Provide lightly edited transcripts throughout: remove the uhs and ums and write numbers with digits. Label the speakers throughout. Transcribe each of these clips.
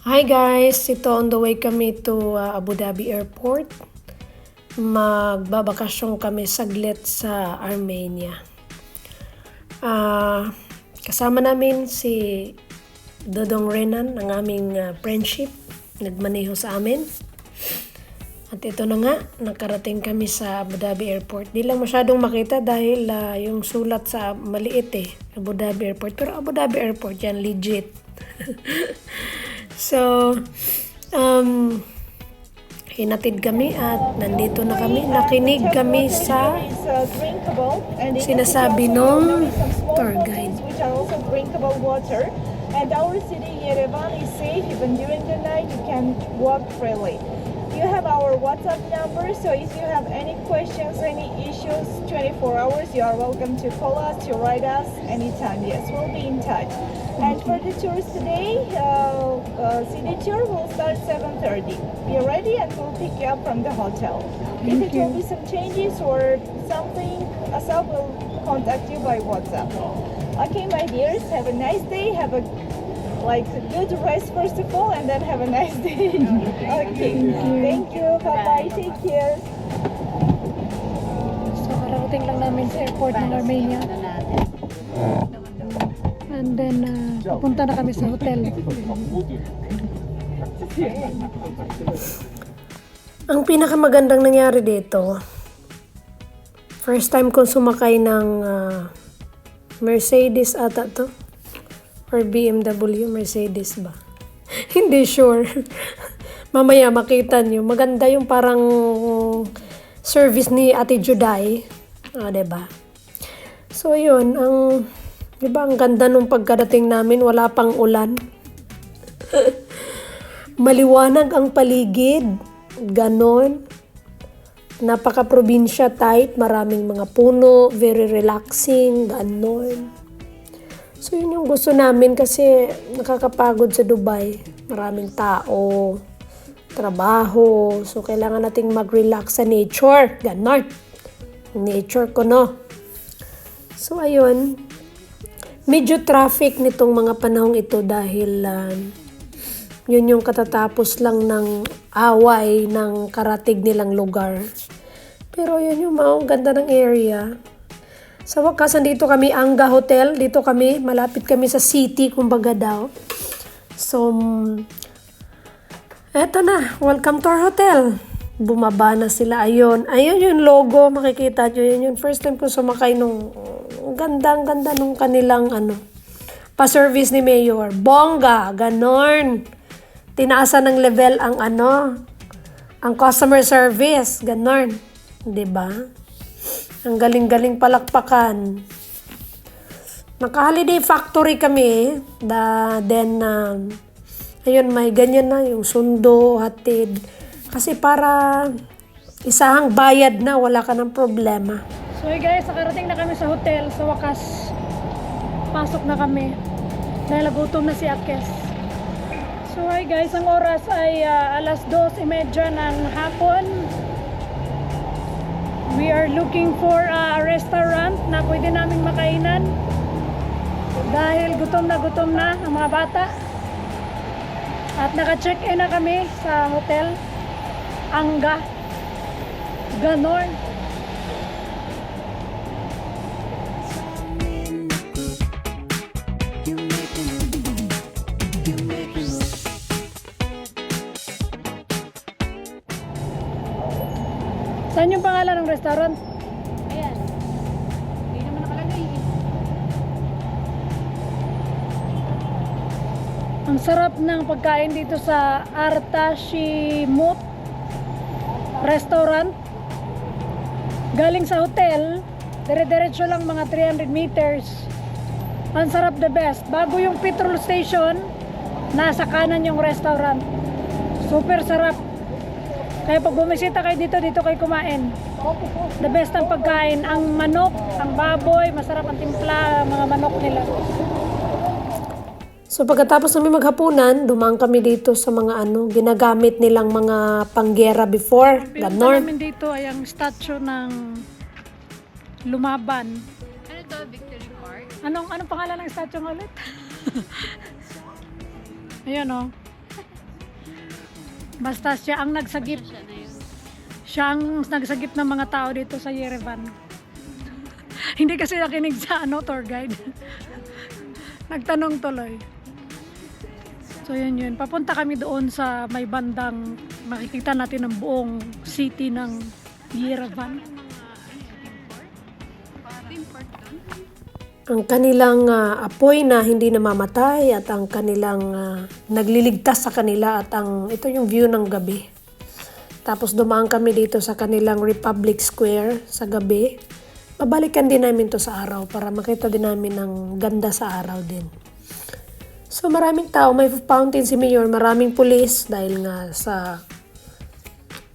Speaker 1: Hi guys! Ito on the way kami to Abu Dhabi Airport. Magbabakasyon kami saglit sa Armenia. Kasama namin si Dodong Renan, ang aming friendship. Nagmaneho sa amin. At ito na nga, nakarating kami sa Abu Dhabi Airport. Di lang masyadong makita dahil yung sulat sa maliit Abu Dhabi Airport. Pero Abu Dhabi Airport yan, legit. So, hinatid kami at nandito na kami. Nakinig kami sa sinasabi ng tour guide.
Speaker 2: Which are also drinkable water. And our city, Yerevan, is safe. Even during the night, you can walk freely. You have our WhatsApp number, so if you have any questions, any issues, 24 hours, you are welcome to call us, to write us anytime. Yes, we'll be in touch. And for the tours today, city tour will start 7:30. Be ready and we'll pick you up from the hotel. If it will be some changes or something, Asal will contact you by WhatsApp. Okay, my dears, have a nice day. Have a good rest first of all, and then have a nice day. Okay, thank you. Bye-bye. Take care.
Speaker 3: So, kararating lang namin sa airport ng Armenia. And then, pupunta na kami sa hotel.
Speaker 1: Ang pinakamagandang nangyari dito, first time kong sumakay ng Mercedes ata to. Or BMW, Mercedes ba? Hindi sure. Mamaya makita nyo. Maganda yung parang service ni Ate Juday. Diba? So, yun. Diba, ang ganda nung pagkadating namin. Wala pang ulan. Maliwanag ang paligid. Ganon. Napaka-probinsya type. Maraming mga puno. Very relaxing. Ganon. So, yun yung gusto namin kasi nakakapagod sa Dubai. Maraming tao, trabaho. So, kailangan nating mag-relax sa nature. Ganon. Nature ko, no? So, ayun. Medyo traffic nitong mga panahong ito dahil yun yung katatapos lang ng away ng karatig nilang lugar. Pero yun yung ganda ng area. Sa wakas, dito kami, Anga Hotel. Dito kami, malapit kami sa city, kumbaga daw. So, eto na. Welcome to our hotel. Bumaba na sila. Ayun. Ayun yung logo. Makikita nyo. Yun yung first time ko sumakay nung ganda nung kanilang pa-service ni Mayor. Bongga. Ganon. Tinaasan ng level ang customer service. Ganon. Diba? Ang galing-galing palakpakan. Naka-holiday factory kami. Then, ayun, may ganyan na yung sundo, hatid. Kasi para isahang bayad na, wala ka ng problema.
Speaker 3: So, hey guys, nakarating na kami sa hotel. Sa wakas, pasok na kami. Dahil nagutom na si Akes. So, hey guys, ang oras ay 2:30 ng hapon. We are looking for a restaurant na pwede naming makainan dahil gutom na ang mga bata. At naka-check-in na kami sa hotel Anga. Ganon. Saan yung pangalan ng restaurant?
Speaker 4: Ayan. Hindi naman nakalagay.
Speaker 3: Ang sarap ng pagkain dito sa Artashimut Restaurant. Galing sa hotel, dire-diretso lang mga 300 meters. Ang sarap, the best. Bago yung petrol station, nasa kanan yung restaurant. Super sarap. Kaya pag bumisita kayo dito kayo kumain. The best ang pagkain. Ang manok, ang baboy, masarap ang timpla, mga manok nila.
Speaker 1: So, pagkatapos namin maghapunan, dumaan kami dito sa mga ginagamit nilang mga panggera before.
Speaker 3: Pinunta namin dito ay ang statue ng lumaban.
Speaker 4: Ano to? Victory Park?
Speaker 3: Anong pangalan ng statue ng ulit? Ayan o. Basta siya ang nagsagip.
Speaker 4: Siya na yun.
Speaker 3: Siya ang nagsagip ng mga tao dito sa Yerevan. Hindi kasi nakinig sa tour guide. Nagtanong tuloy. So yun. Papunta kami doon sa may bandang makikita natin ang buong city ng Yerevan.
Speaker 4: Theme park doon.
Speaker 1: Ang kanilang apoy na hindi namamatay at ang kanilang nagliligtas sa kanila at ito yung view ng gabi. Tapos dumaan kami dito sa kanilang Republic Square sa gabi. Babalikan din namin to sa araw para makita din namin ang ganda sa araw din. So maraming tao, may fountain si Mayor, maraming pulis dahil nga sa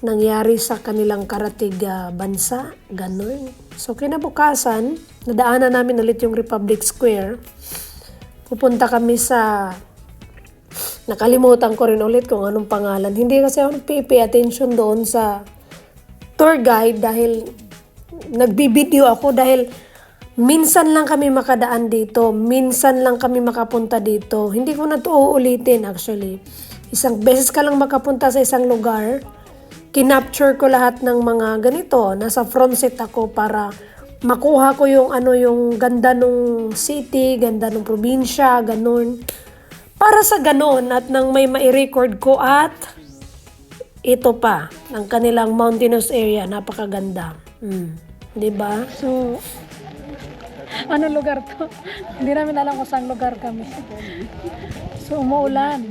Speaker 1: nangyari sa kanilang karatig bansa, ganun. So kinabukasan, nadaanan namin ulit yung Republic Square. Pupunta kami sa, nakalimutan ko rin ulit kung anong pangalan. Hindi kasi ako nagpipay attention doon sa tour guide dahil nagbibideo ako dahil minsan lang kami makadaan dito, minsan lang kami makapunta dito. Hindi ko na ito uulitin actually. Isang beses ka lang makapunta sa isang lugar, kinapture ko lahat ng mga ganito. Nasa front seat ako para makuha ko yung yung ganda ng city, ganda ng probinsya, ganun. Para sa ganun at nang may mai-record ko at ito pa, ng kanilang mountainous area, napakaganda. Diba?
Speaker 3: So, anong lugar to? Hindi namin alam kung saan lugar kami. So, umuulan.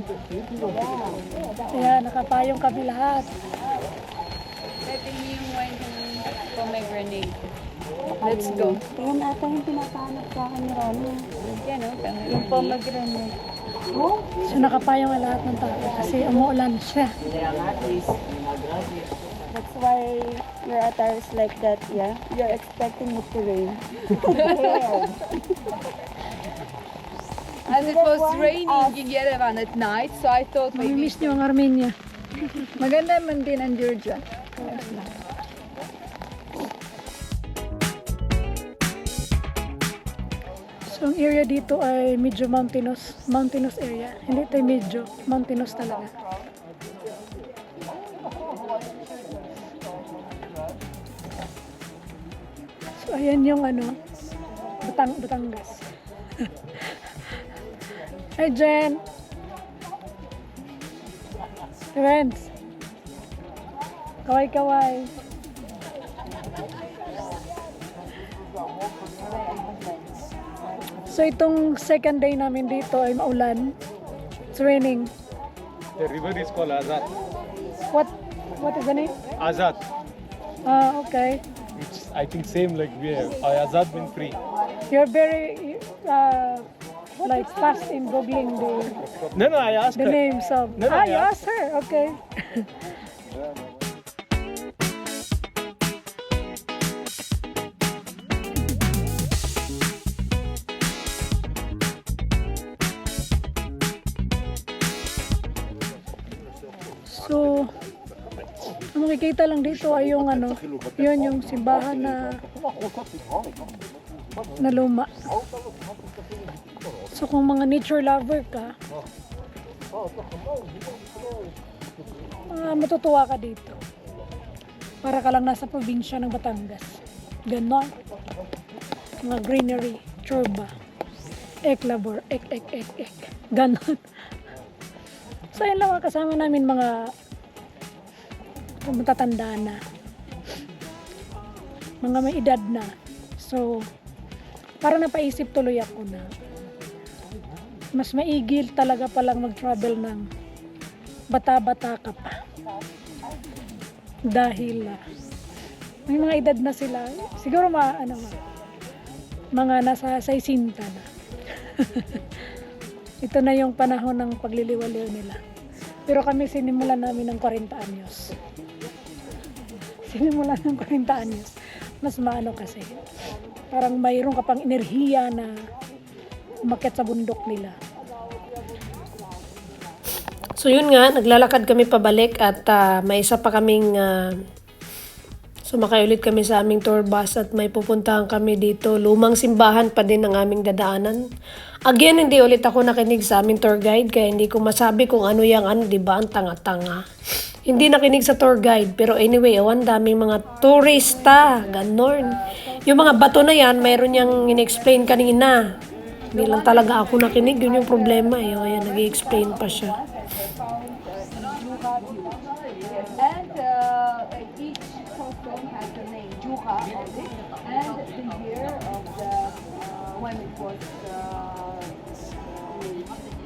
Speaker 3: Kaya nakapayong kami lahat.
Speaker 4: Pwede niyo yung wine ng pomegranate. Let's go.
Speaker 5: Yan ata yung pinapahanap sa akin ni Ronnie.
Speaker 4: Yan o,
Speaker 5: Yung pomegranate.
Speaker 3: So, nakapayong ang lahat ng tao kasi umuulan siya.
Speaker 5: That's why your attire is like that, yeah? You're expecting it to rain.
Speaker 4: As it was raining in Yerevan at night, so I thought maybe...
Speaker 3: Mamimiss niyo ang Armenia.
Speaker 5: Maganda man din ang Georgia.
Speaker 3: So, ang area dito ay medyo mountainous area. Hindi ito medyo, mountainous talaga. So, ayan yung Batangas. Hey, Jen! Friends! Kaway-kaway! So itong second day namin dito ay maulan. It's raining.
Speaker 6: The river is called Azad.
Speaker 3: What is the name?
Speaker 6: Azad.
Speaker 3: Okay.
Speaker 6: It's, I think, same like we have. Azad means free.
Speaker 3: You're very like fast in googling
Speaker 6: No, I asked
Speaker 3: the
Speaker 6: her.
Speaker 3: names of.
Speaker 6: No,
Speaker 3: You
Speaker 6: I
Speaker 3: asked her. Okay. So, ang makikita lang dito ay yung yun yung simbahan na luma. So kung mga nature lover ka, matutuwa ka dito. Para ka lang nasa probinsya ng Batangas. Ganon. Mga greenery, chorba, labor, ek. Ganon. So yun lang kasama namin mga matatanda na. Mga may edad na. So, parang napaisip tuloy ako na mas maigil talaga palang mag-travel ng bata-bata ka pa. Dahil may mga edad na sila. Siguro mga nasa 60 na. Ito na yung panahon ng pagliliwaliw nila. Pero kami sinimulan namin ng 40 anyos. Sinimulan ng 40 anyos. Mas maano kasi. Parang mayroon ka pang enerhiya na umakyat sa bundok nila.
Speaker 1: So yun nga, naglalakad kami pabalik at may isa pa kaming Sumakay ulit kami sa aming tour bus at may pupuntahan kami dito. Lumang simbahan pa din ang aming dadaanan. Again, hindi ulit ako nakinig sa aming tour guide kaya hindi ko masabi kung ano yung ano, di ba? Ang tanga-tanga. Hindi nakinig sa tour guide. Pero anyway, ang daming mga turista. Ganon. Yung mga bato na yan, mayroon niyang in-explain kanina. Hindi lang talaga ako nakinig. Yun yung problema. Ayan, nag-i-explain pa siya.
Speaker 4: And each costume has the name Juha on it, and the year of the when it was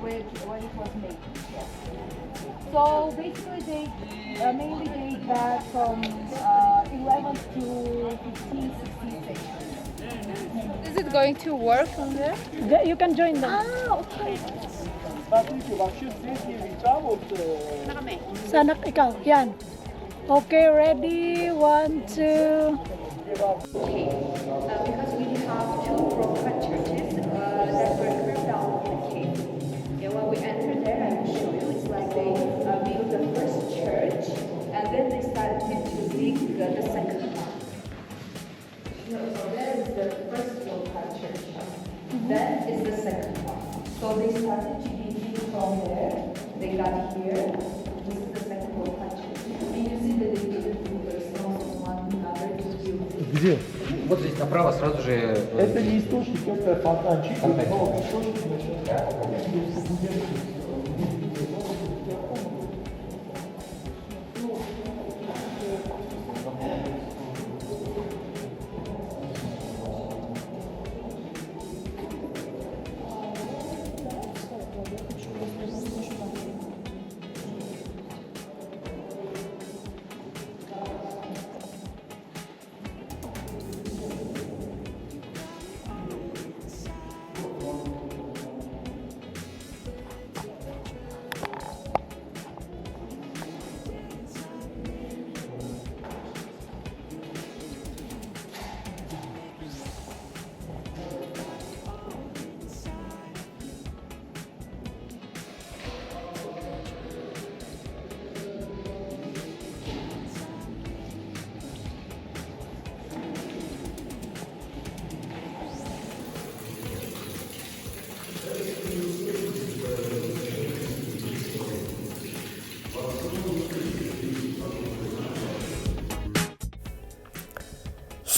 Speaker 4: when it was made. Yes. So basically, they mainly date back from 11th to 15th, 16th century. Is it going to work on there?
Speaker 3: You can join them.
Speaker 4: Okay.
Speaker 3: Sana ikaw, yan. Okay, ready? 1, 2.
Speaker 4: Okay, because we have two broken churches that were carved out of the cave. Yeah, when we enter there, I will show you. It's like they built the first church, and then they started to dig the second one. So that is the first local church. Then is the second one. So they started to dig from there. They got here. This is the second local church. And you see that they didn't do the stones on one another to build.
Speaker 6: Где?
Speaker 7: Вот здесь направо сразу же...
Speaker 6: Это не источник, это фонтанчик.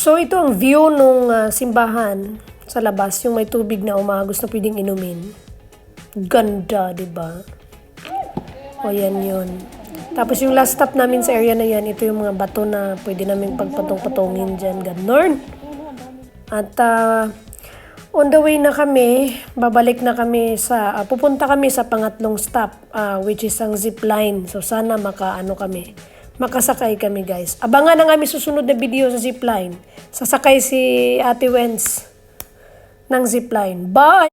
Speaker 1: So ito ang view nung simbahan sa labas, yung may tubig na umagos na pwedeng inumin. Ganda, 'di ba? O yan yun. Tapos yung last stop namin sa area na yan, ito yung mga bato na pwede namin pagpatong-patongin dyan. Ganon. At on the way na kami, babalik na kami sa, pupunta kami sa pangatlong stop, which is ang zip line. So sana makasakay kami guys. Abangan ang aming susunod na video sa zipline. Sasakay si Ate Wens ng zipline. Bye!